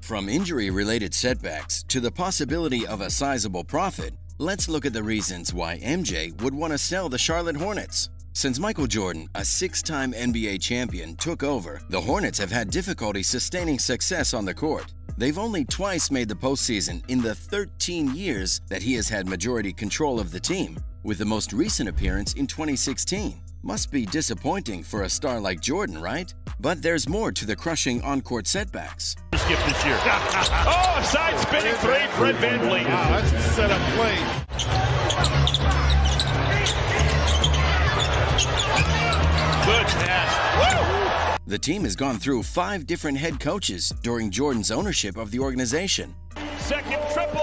From injury-related setbacks to the possibility of a sizable profit, let's look at the reasons why MJ would want to sell the Charlotte Hornets. Since Michael Jordan, a six-time NBA champion, took over, the Hornets have had difficulty sustaining success on the court. They've only twice made the postseason in the 13 years that he has had majority control of the team, with the most recent appearance in 2016. Must be disappointing for a star like Jordan, right? But there's more to the crushing on-court setbacks. Skip this year. Oh, a side spinning three, Fred VanVleet. Wow, that's a set-up play. Good pass. The team has gone through 5 different head coaches during Jordan's ownership of the organization. Second triple.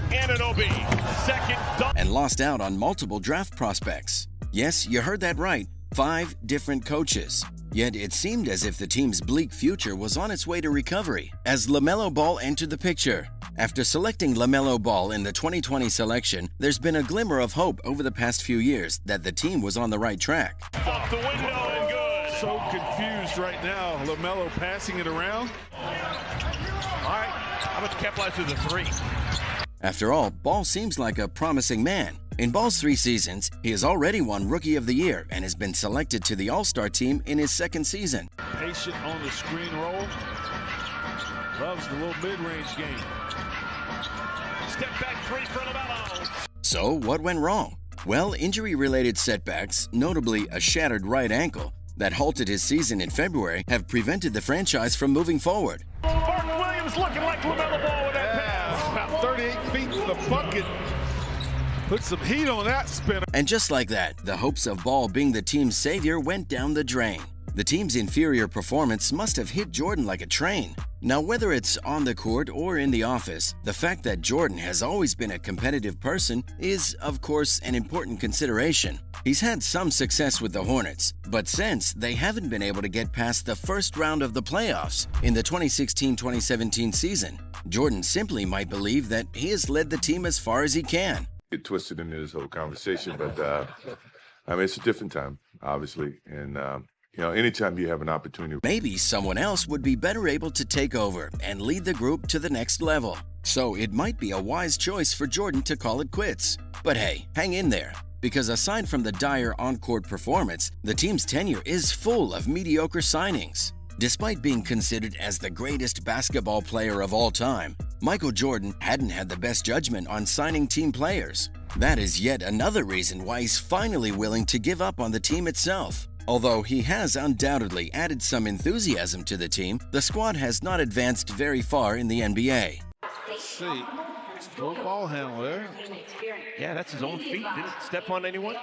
Anunoby, second dunk. And lost out on multiple draft prospects. Yes, you heard that right, 5 different coaches. Yet it seemed as if the team's bleak future was on its way to recovery as LaMelo Ball entered the picture. After selecting LaMelo Ball in the 2020 selection, there's been a glimmer of hope over the past few years that the team was on the right track. Off the window and good. So confused right now. LaMelo passing it around. All right, how about Kepler to the three? After all, Ball seems like a promising man. In Ball's 3 seasons, he has already won Rookie of the Year and has been selected to the All-Star team in his 2nd season. Patient on the screen roll. Loves the little mid-range game. Step back three for LaMelo. So, what went wrong? Well, injury-related setbacks, notably a shattered right ankle that halted his season in February, have prevented the franchise from moving forward. Mark Williams looking like LaMelo Ball with that pass. About 38 feet to the bucket. Put some heat on that spinner. And just like that, the hopes of Ball being the team's savior went down the drain. The team's inferior performance must have hit Jordan like a train. Now, whether it's on the court or in the office, the fact that Jordan has always been a competitive person is, of course, an important consideration. He's had some success with the Hornets, but since they haven't been able to get past the first round of the playoffs in the 2016-2017 season, Jordan simply might believe that he has led the team as far as he can. Get twisted into this whole conversation, but I mean, it's a different time, obviously, and anytime you have an opportunity. Maybe someone else would be better able to take over and lead the group to the next level. So it might be a wise choice for Jordan to call it quits. But hey, hang in there, because aside from the dire on-court performance, the team's tenure is full of mediocre signings. Despite being considered as the greatest basketball player of all time, Michael Jordan hadn't had the best judgment on signing team players. That is yet another reason why he's finally willing to give up on the team itself. Although he has undoubtedly added some enthusiasm to the team, the squad has not advanced very far in the NBA. Let's see. Slow ball handler. Yeah, that's his own feet. Didn't step on anyone.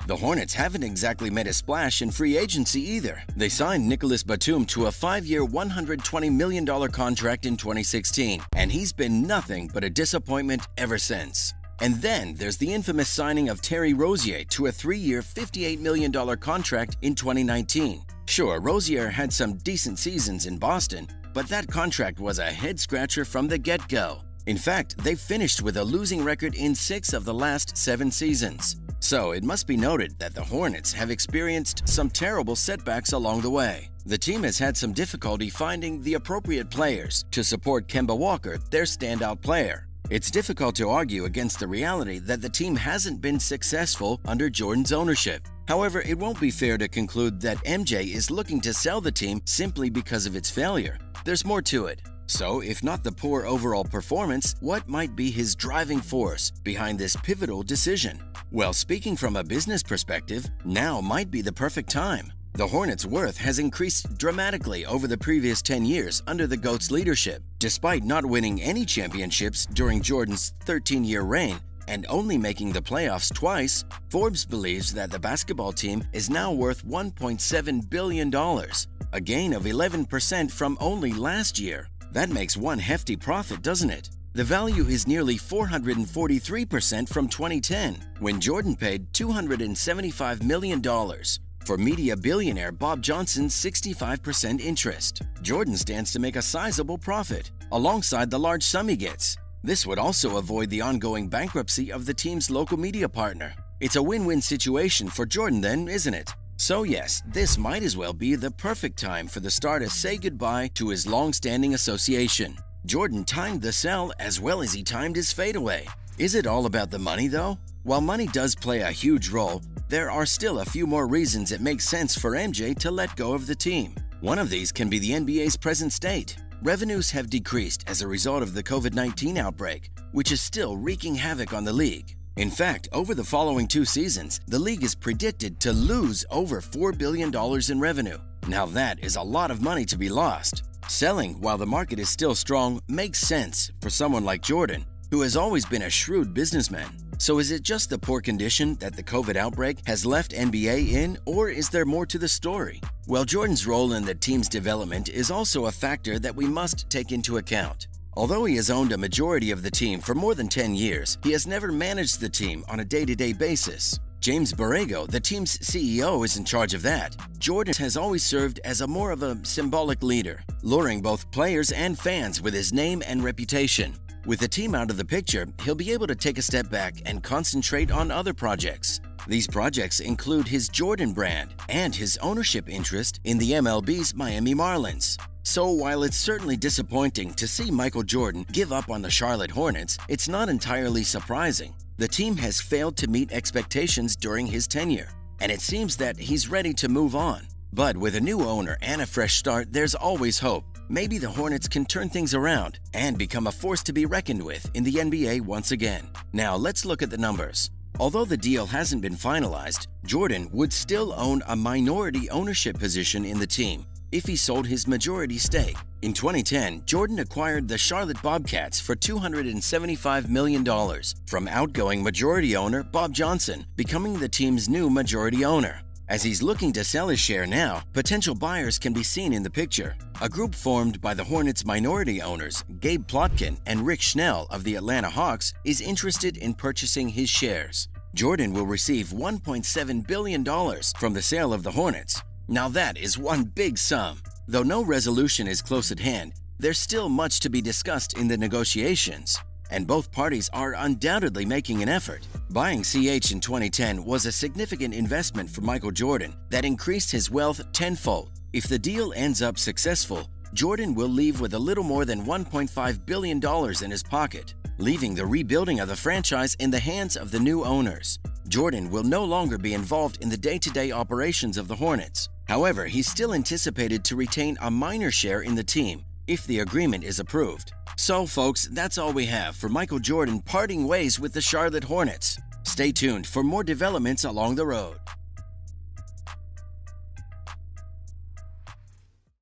The Hornets haven't exactly made a splash in free agency either. They signed Nicolas Batum to a 5-year, $120 million contract in 2016, and he's been nothing but a disappointment ever since. And then there's the infamous signing of Terry Rozier to a 3-year, $58 million contract in 2019. Sure, Rozier had some decent seasons in Boston, but that contract was a head-scratcher from the get-go. In fact, they've finished with a losing record in 6 of the last 7 seasons. So it must be noted that the Hornets have experienced some terrible setbacks along the way. The team has had some difficulty finding the appropriate players to support Kemba Walker, their standout player. It's difficult to argue against the reality that the team hasn't been successful under Jordan's ownership. However, it won't be fair to conclude that MJ is looking to sell the team simply because of its failure. There's more to it. So, if not the poor overall performance, what might be his driving force behind this pivotal decision? Well, speaking from a business perspective, now might be the perfect time. The Hornets' worth has increased dramatically over the previous 10 years under the GOAT's leadership. Despite not winning any championships during Jordan's 13-year reign and only making the playoffs twice, Forbes believes that the basketball team is now worth $1.7 billion, a gain of 11% from only last year. That makes one hefty profit, doesn't it? The value is nearly 443% from 2010, when Jordan paid $275 million for media billionaire Bob Johnson's 65% interest. Jordan stands to make a sizable profit, alongside the large sum he gets. This would also avoid the ongoing bankruptcy of the team's local media partner. It's a win-win situation for Jordan then, isn't it? So yes, this might as well be the perfect time for the star to say goodbye to his long-standing association. Jordan timed the sell as well as he timed his fadeaway. Is it all about the money though? While money does play a huge role, there are still a few more reasons it makes sense for MJ to let go of the team. One of these can be the NBA's present state. Revenues have decreased as a result of the COVID-19 outbreak, which is still wreaking havoc on the league. In fact, over the following 2 seasons, the league is predicted to lose over $4 billion in revenue. Now that is a lot of money to be lost. Selling while the market is still strong makes sense for someone like Jordan, who has always been a shrewd businessman. So is it just the poor condition that the COVID outbreak has left NBA in, or is there more to the story? Well, Jordan's role in the team's development is also a factor that we must take into account. Although he has owned a majority of the team for more than 10 years, he has never managed the team on a day-to-day basis. James Borrego, the team's CEO, is in charge of that. Jordan has always served as more of a symbolic leader, luring both players and fans with his name and reputation. With the team out of the picture, he'll be able to take a step back and concentrate on other projects. These projects include his Jordan brand and his ownership interest in the MLB's Miami Marlins. So while it's certainly disappointing to see Michael Jordan give up on the Charlotte Hornets, it's not entirely surprising. The team has failed to meet expectations during his tenure, and it seems that he's ready to move on. But with a new owner and a fresh start, there's always hope. Maybe the Hornets can turn things around and become a force to be reckoned with in the NBA once again. Now let's look at the numbers. Although the deal hasn't been finalized, Jordan would still own a minority ownership position in the team if he sold his majority stake. In 2010, Jordan acquired the Charlotte Bobcats for $275 million from outgoing majority owner Bob Johnson, becoming the team's new majority owner. As he's looking to sell his share now, potential buyers can be seen in the picture. A group formed by the Hornets' minority owners, Gabe Plotkin and Rick Schnell of the Atlanta Hawks, is interested in purchasing his shares. Jordan will receive $1.7 billion from the sale of the Hornets. Now that is one big sum. Though no resolution is close at hand, there's still much to be discussed in the negotiations, and both parties are undoubtedly making an effort. Buying CH in 2010 was a significant investment for Michael Jordan that increased his wealth tenfold. If the deal ends up successful, Jordan will leave with a little more than $1.5 billion in his pocket, leaving the rebuilding of the franchise in the hands of the new owners. Jordan will no longer be involved in the day-to-day operations of the Hornets. However, he's still anticipated to retain a minor share in the team if the agreement is approved. So folks, that's all we have for Michael Jordan parting ways with the Charlotte Hornets. Stay tuned for more developments along the road.